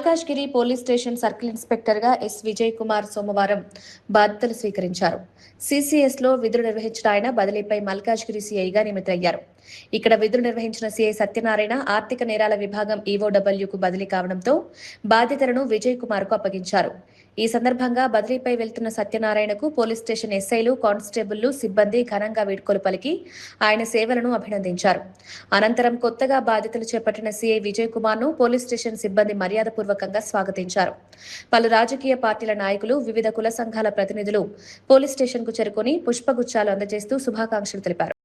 Malkajgiri police station circle inspector గా yes Vijay Kumar సోమవారం బాధ్యతలు స్వీకరించారు. సిసిఎస్ లో విధులు నిర్వహించిన ఆయన బదిలీపై మల్కాజ్గిరి సిఐగా నియమితులయ్యారు. ఇక్కడ విధులు నిర్వహించిన సిఐ సత్యనారాయణ ఆర్థిక నేరాల విభాగం ఈవోడబ్ల్యూకు బదిలీ కావడంతో బాధ్యతలను విజయ్ కుమార్ కు అప్పగించారు. ఈ సందర్భంగా బదిలీపై వెళ్తున్న సత్యనారాయణకు పోలీస్ స్టేషన్ ఎస్ఐలు, కానిస్టేబుళ్లు, సిబ్బంది ఘనంగా వీడ్కోలు పలికి ఆయన సేవలను అభినందించారు. అనంతరం కొత్తగా బాధ్యతలు చేపట్టిన సిఐ విజయ్ కుమార్ ను పోలీస్ స్టేషన్ సిబ్బంది మర్యాదపూర్వకంగా స్వాగతించారు. పలు రాజకీయ పార్టీల నాయకులు, వివిధ కుల సంఘాల ప్రతినిధులు పోలీస్ స్టేషన్ కు చేరుకుని పుష్పగుచ్చాలు అందజేస్తూ శుభాకాంక్షలు తెలిపారు.